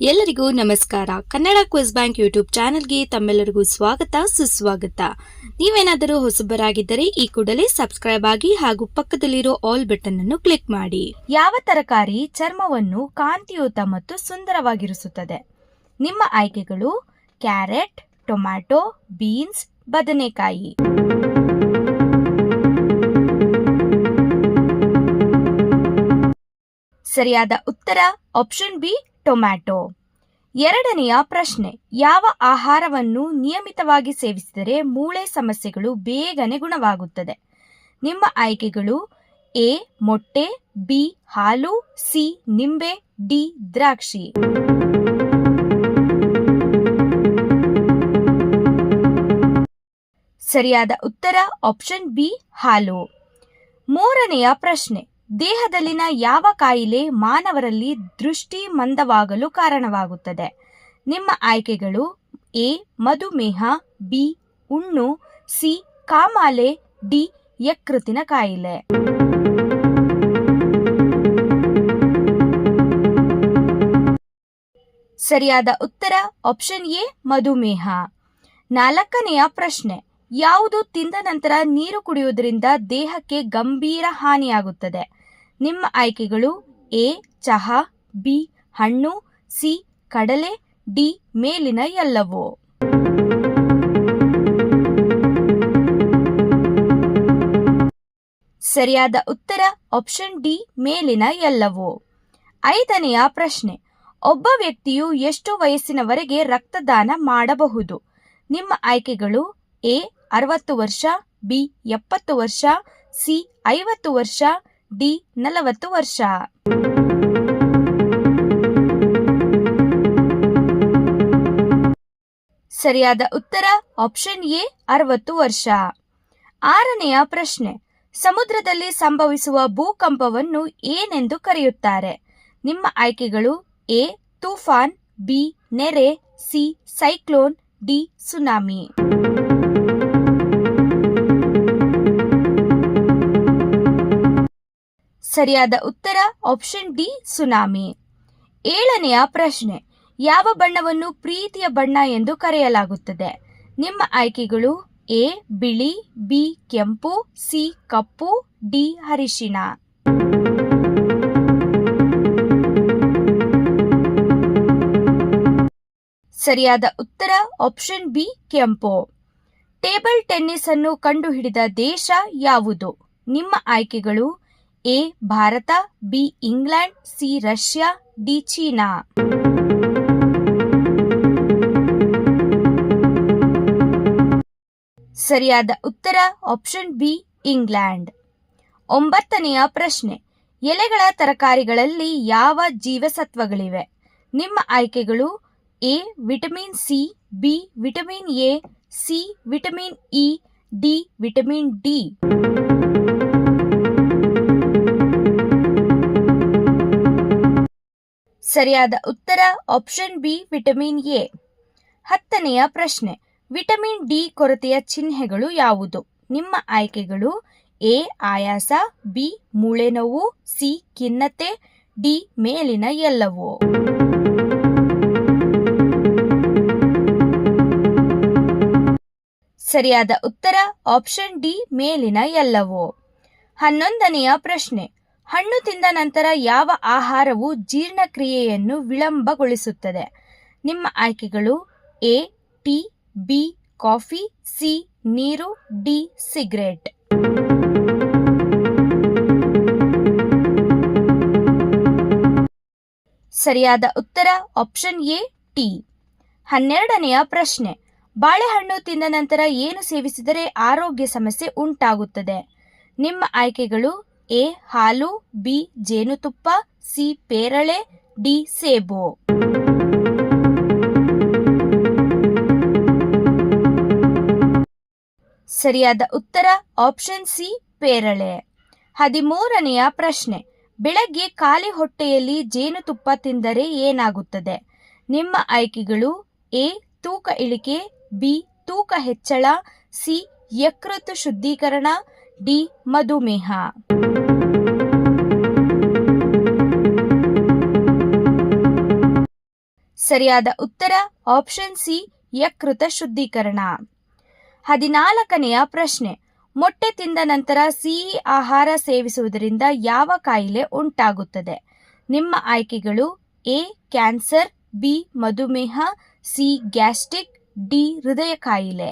ಎಲ್ಲರಿಗೂ ನಮಸ್ಕಾರ. Kannada quiz bank YouTube ಚಾನೆಲ್ಗೆ ತಮ್ಮೆಲ್ಲರಿಗೂ ಸ್ವಾಗತ ಸುಸ್ವಾಗತ. ನೀವೇನಾದರೂ ಹೊಸಬರಾಗಿದ್ದರೆ ಈ ಕೂಡಲೇ ಸಬ್ಸ್ಕ್ರೈಬ್ ಆಗಿ ಹಾಗೂ ಪಕ್ಕದಲ್ಲಿರೋ ಆಲ್ ಬಟನ್ ಅನ್ನು ಕ್ಲಿಕ್ ಮಾಡಿ. ಯಾವ ತರಕಾರಿ ಚರ್ಮವನ್ನು ಕಾಂತಿಯುತ ಮತ್ತು ಸುಂದರವಾಗಿರಿಸುತ್ತದೆ? ನಿಮ್ಮ ಆಯ್ಕೆಗಳು ಕ್ಯಾರೆಟ್, ಟೊಮ್ಯಾಟೊ, ಬೀನ್ಸ್, ಬದನೆಕಾಯಿ. ಸರಿಯಾದ ಉತ್ತರ ಆಪ್ಷನ್ ಬಿ ಟೊಮ್ಯಾಟೊ. ಎರಡನೆಯ ಪ್ರಶ್ನೆ, ಯಾವ ಆಹಾರವನ್ನು ನಿಯಮಿತವಾಗಿ ಸೇವಿಸಿದರೆ ಮೂಳೆ ಸಮಸ್ಯೆಗಳು ಬೇಗನೆ ಗುಣವಾಗುತ್ತದೆ? ನಿಮ್ಮ ಆಯ್ಕೆಗಳು ಎ ಮೊಟ್ಟೆ, ಬಿ ಹಾಲು, ಸಿ ನಿಂಬೆ, ಡಿ ದ್ರಾಕ್ಷಿ. ಸರಿಯಾದ ಉತ್ತರ ಆಪ್ಷನ್ ಬಿ ಹಾಲು. ಮೂರನೆಯ ಪ್ರಶ್ನೆ, ದೇಹದಲ್ಲಿನ ಯಾವ ಕಾಯಿಲೆ ಮಾನವರಲ್ಲಿ ದೃಷ್ಟಿ ಮಂದವಾಗಲು ಕಾರಣವಾಗುತ್ತದೆ? ನಿಮ್ಮ ಆಯ್ಕೆಗಳು ಎ ಮಧುಮೇಹ, ಬಿ ಹುಣ್ಣು, ಸಿ ಕಾಮಾಲೆ, ಡಿ ಯಕೃತ್ತಿನ ಕಾಯಿಲೆ. ಸರಿಯಾದ ಉತ್ತರ ಆಪ್ಷನ್ ಎ ಮಧುಮೇಹ. ನಾಲ್ಕನೆಯ ಪ್ರಶ್ನೆ, ಯಾವುದು ತಿಂದ ನಂತರ ನೀರು ಕುಡಿಯುವುದರಿಂದ ದೇಹಕ್ಕೆ ಗಂಭೀರ ಹಾನಿಯಾಗುತ್ತದೆ? ನಿಮ್ಮ ಆಯ್ಕೆಗಳು ಎ ಚಹಾ, ಬಿ ಹಣ್ಣು, ಸಿ ಕಡಲೆ, ಡಿ ಮೇಲಿನ ಎಲ್ಲವೂ. ಸರಿಯಾದ ಉತ್ತರ ಆಪ್ಷನ್ ಡಿ ಮೇಲಿನ ಎಲ್ಲವೂ. ಐದನೆಯ ಪ್ರಶ್ನೆ, ಒಬ್ಬ ವ್ಯಕ್ತಿಯು ಎಷ್ಟು ವಯಸ್ಸಿನವರೆಗೆ ರಕ್ತದಾನ ಮಾಡಬಹುದು? ನಿಮ್ಮ ಆಯ್ಕೆಗಳು ಎ 60 ವರ್ಷ, ಬಿ 70 ವರ್ಷ, ಸಿ 50 ವರ್ಷ, ಡಿ 40 ವರ್ಷ. ಸರಿಯಾದ ಉತ್ತರ ಆಪ್ಷನ್ ಎ 60 ವರ್ಷ. ಆರನೆಯ ಪ್ರಶ್ನೆ, ಸಮುದ್ರದಲ್ಲಿ ಸಂಭವಿಸುವ ಭೂಕಂಪವನ್ನು ಏನೆಂದು ಕರೆಯುತ್ತಾರೆ? ನಿಮ್ಮ ಆಯ್ಕೆಗಳು ಎ ತೂಫಾನ್, ಬಿ ನೆರೆ, ಸಿ ಸೈಕ್ಲೋನ್, ಡಿ ಸುನಾಮಿ. ಸರಿಯಾದ ಉತ್ತರ ಆಪ್ಷನ್ ಡಿ ಸುನಾಮಿ. ಏಳನೆಯ ಪ್ರಶ್ನೆ, ಯಾವ ಬಣ್ಣವನ್ನು ಪ್ರೀತಿಯ ಬಣ್ಣ ಎಂದು ಕರೆಯಲಾಗುತ್ತದೆ? ನಿಮ್ಮ ಆಯ್ಕೆಗಳು ಎ ಬಿಳಿ, ಬಿ ಕೆಂಪು, ಸಿ ಕಪ್ಪು, ಡಿ ಅರಿಶಿನ. ಸರಿಯಾದ ಉತ್ತರ ಆಪ್ಷನ್ ಬಿ ಕೆಂಪು. ಟೇಬಲ್ ಟೆನ್ನಿಸ್ ಅನ್ನು ಕಂಡುಹಿಡಿದ ದೇಶ ಯಾವುದು? ನಿಮ್ಮ ಆಯ್ಕೆಗಳು A Bharat, B England, C Russia, D China. ಸರಿಯಾದ ಉತ್ತರ ಆಪ್ಷನ್ ಬಿ ಇಂಗ್ಲೆಂಡ್. ಒಂಬತ್ತನೆಯ ಪ್ರಶ್ನೆ, ಎಲೆಗಳ ತರಕಾರಿಗಳಲ್ಲಿ ಯಾವ ಜೀವಸತ್ವಗಳಿವೆ? ನಿಮ್ಮ ಆಯ್ಕೆಗಳು A vitamin C, B vitamin A, C vitamin E, D vitamin D. ಸರಿಯಾದ ಉತ್ತರ ಆಪ್ಷನ್ ಬಿ ವಿಟಮಿನ್ ಎ. ಹತ್ತನೆಯ ಪ್ರಶ್ನೆ, ವಿಟಮಿನ್ ಡಿ ಕೊರತೆಯ ಚಿಹ್ನೆಗಳು ಯಾವುದು? ನಿಮ್ಮ ಆಯ್ಕೆಗಳು ಎ ಆಯಾಸ, ಬಿ ಮೂಳೆ ನೋವು, ಸಿ ಖಿನ್ನತೆ, ಡಿ ಮೇಲಿನ ಎಲ್ಲವೂ. ಸರಿಯಾದ ಉತ್ತರ ಆಪ್ಷನ್ ಡಿ ಮೇಲಿನ ಎಲ್ಲವೂ. 11ನೆಯ ಪ್ರಶ್ನೆ, ಹಣ್ಣು ತಿಂದ ನಂತರ ಯಾವ ಆಹಾರವು ಜೀರ್ಣಕ್ರಿಯೆಯನ್ನು ವಿಳಂಬಗೊಳಿಸುತ್ತದೆ? ನಿಮ್ಮ ಆಯ್ಕೆಗಳು A tea, B coffee, C ನೀರು, ಡಿ ಸಿಗರೆಟ್. ಸರಿಯಾದ ಉತ್ತರ ಆಪ್ಷನ್ ಎ ಟೀ. 12ನೆಯ ಪ್ರಶ್ನೆ, ಬಾಳೆಹಣ್ಣು ತಿಂದ ನಂತರ ಏನು ಸೇವಿಸಿದರೆ ಆರೋಗ್ಯ ಸಮಸ್ಯೆ ಉಂಟಾಗುತ್ತದೆ? ನಿಮ್ಮ ಆಯ್ಕೆಗಳು ಎ ಹಾಲು, ಬಿ ಜೇನುತುಪ್ಪ, ಸಿ ಪೇರಳೆ, ಡಿ ಸೇಬು. ಸರಿಯಾದ ಉತ್ತರ ಆಪ್ಷನ್ ಸಿ ಪೇರಳೆ. 13ನೆಯ ಪ್ರಶ್ನೆ, ಬೆಳಗ್ಗೆ ಖಾಲಿ ಹೊಟ್ಟೆಯಲ್ಲಿ ಜೇನುತುಪ್ಪ ತಿಂದರೆ ಏನಾಗುತ್ತದೆ? ನಿಮ್ಮ ಆಯ್ಕೆಗಳು ಎ ತೂಕ ಇಳಿಕೆ, ಬಿ ತೂಕ ಹೆಚ್ಚಳ, ಸಿ ಯಕೃತ್ತು ಶುದ್ಧೀಕರಣ, ಡಿ ಮಧುಮೇಹ. ಸರಿಯಾದ ಉತ್ತರ ಆಪ್ಷನ್ ಸಿ ಯಕೃತ ಶುದ್ಧೀಕರಣ. 14ನೆಯ ಪ್ರಶ್ನೆ, ಮೊಟ್ಟೆ ತಿಂದ ನಂತರ ಸಿಹಿ ಆಹಾರ ಸೇವಿಸುವುದರಿಂದ ಯಾವ ಕಾಯಿಲೆ ಉಂಟಾಗುತ್ತದೆ? ನಿಮ್ಮ ಆಯ್ಕೆಗಳು ಎ ಕ್ಯಾನ್ಸರ್, ಬಿ ಮಧುಮೇಹ, ಸಿ ಗ್ಯಾಸ್ಟ್ರಿಕ್, ಡಿ ಹೃದಯ ಕಾಯಿಲೆ.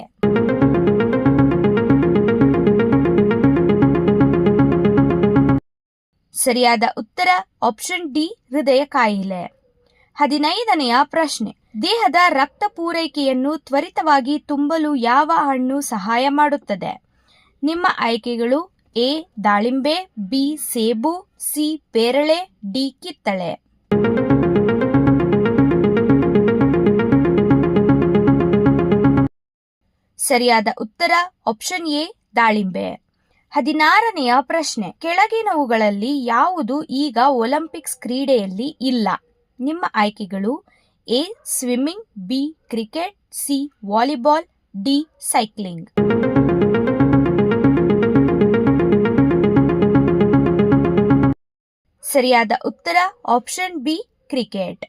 ಸರಿಯಾದ ಉತ್ತರ ಆಪ್ಷನ್ ಡಿ ಹೃದಯ ಕಾಯಿಲೆ. 15ನೆಯ ಪ್ರಶ್ನೆ, ದೇಹದ ರಕ್ತ ಪೂರೈಕೆಯನ್ನು ತ್ವರಿತವಾಗಿ ತುಂಬಲು ಯಾವ ಹಣ್ಣು ಸಹಾಯ ಮಾಡುತ್ತದೆ? ನಿಮ್ಮ ಆಯ್ಕೆಗಳು ಎ ದಾಳಿಂಬೆ, ಬಿ ಸೇಬು, ಸಿ ಪೇರಳೆ, ಡಿ ಕಿತ್ತಳೆ. ಸರಿಯಾದ ಉತ್ತರ ಆಪ್ಷನ್ ಎ ದಾಳಿಂಬೆ. 16ನೆಯ ಪ್ರಶ್ನೆ, ಕೆಳಗಿನವುಗಳಲ್ಲಿ ಯಾವುದು ಈಗ ಒಲಿಂಪಿಕ್ಸ್ ಕ್ರೀಡೆಯಲ್ಲಿ ಇಲ್ಲ? ನಿಮ್ಮ ಆಯ್ಕೆಗಳು A swimming, B cricket, C volleyball, D cycling. ಸರಿಯಾದ ಉತ್ತರ ಆಪ್ಷನ್ ಬಿ ಕ್ರಿಕೆಟ್.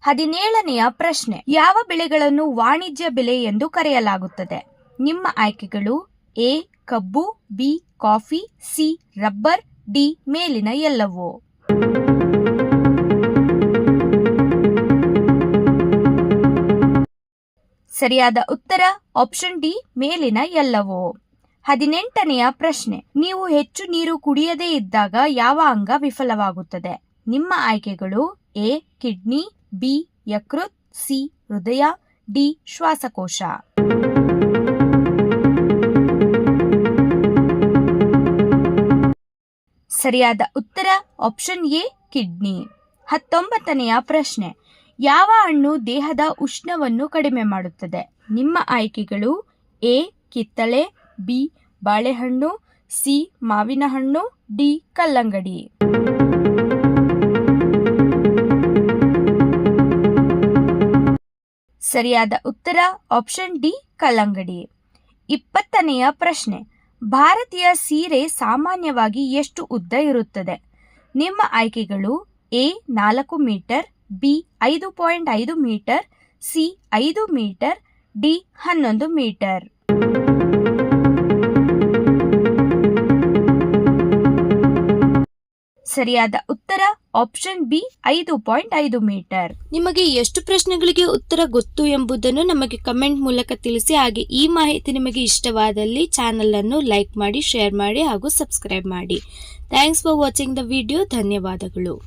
17ನೆಯ ಪ್ರಶ್ನೆ, ಯಾವ ಬೆಳೆಗಳನ್ನು ವಾಣಿಜ್ಯ ಬೆಳೆ ಎಂದು ಕರೆಯಲಾಗುತ್ತದೆ? ನಿಮ್ಮ ಆಯ್ಕೆಗಳು ಎ ಕಬ್ಬು, B coffee, C rubber, D ಮೇಲಿನ ಎಲ್ಲವೂ. ಸರಿಯಾದ ಉತ್ತರ ಆಪ್ಷನ್ ಡಿ ಮೇಲಿನ ಎಲ್ಲವೂ. 18ನೆಯ ಪ್ರಶ್ನೆ, ನೀವು ಹೆಚ್ಚು ನೀರು ಕುಡಿಯದೇ ಇದ್ದಾಗ ಯಾವ ಅಂಗ ವಿಫಲವಾಗುತ್ತದೆ? ನಿಮ್ಮ ಆಯ್ಕೆಗಳು ಎ ಕಿಡ್ನಿ, ಬಿ ಯಕೃತ್, ಸಿ ಹೃದಯ, ಡಿ ಶ್ವಾಸಕೋಶ. ಸರಿಯಾದ ಉತ್ತರ ಆಪ್ಷನ್ ಎ ಕಿಡ್ನಿ. 19ನೆಯ ಪ್ರಶ್ನೆ, ಯಾವ ಹಣ್ಣು ದೇಹದ ಉಷ್ಣವನ್ನು ಕಡಿಮೆ ಮಾಡುತ್ತದೆ? ನಿಮ್ಮ ಆಯ್ಕೆಗಳು ಎ ಕಿತ್ತಳೆ, ಬಿ ಬಾಳೆಹಣ್ಣು, ಸಿ ಮಾವಿನ ಹಣ್ಣು, ಡಿ ಕಲ್ಲಂಗಡಿ. ಸರಿಯಾದ ಉತ್ತರ ಆಪ್ಷನ್ ಡಿ ಕಲ್ಲಂಗಡಿ. 20ನೆಯ ಪ್ರಶ್ನೆ, ಭಾರತೀಯ ಸೀರೆ ಸಾಮಾನ್ಯವಾಗಿ ಎಷ್ಟು ಉದ್ದ ಇರುತ್ತದೆ? ನಿಮ್ಮ ಆಯ್ಕೆಗಳು A 4 metre, B 5.5 metre, C 5 metre, D 11 metre. ಸರಿಯಾದ ಉತ್ತರ ಆಪ್ಷನ್ ಬಿ 5.5 ಮೀಟರ್. ನಿಮಗೆ ಎಷ್ಟು ಪ್ರಶ್ನೆಗಳಿಗೆ ಉತ್ತರ ಗೊತ್ತು ಎಂಬುದನ್ನು ನಮಗೆ ಕಮೆಂಟ್ ಮೂಲಕ ತಿಳಿಸಿ. ಹಾಗೆ ಈ ಮಾಹಿತಿ ನಿಮಗೆ ಇಷ್ಟವಾದಲ್ಲಿ ಚಾನೆಲ್ ಅನ್ನು ಲೈಕ್ ಮಾಡಿ, ಶೇರ್ ಮಾಡಿ ಹಾಗೂ ಸಬ್ಸ್ಕ್ರೈಬ್ ಮಾಡಿ. Thanks for watching the video. ಧನ್ಯವಾದಗಳು.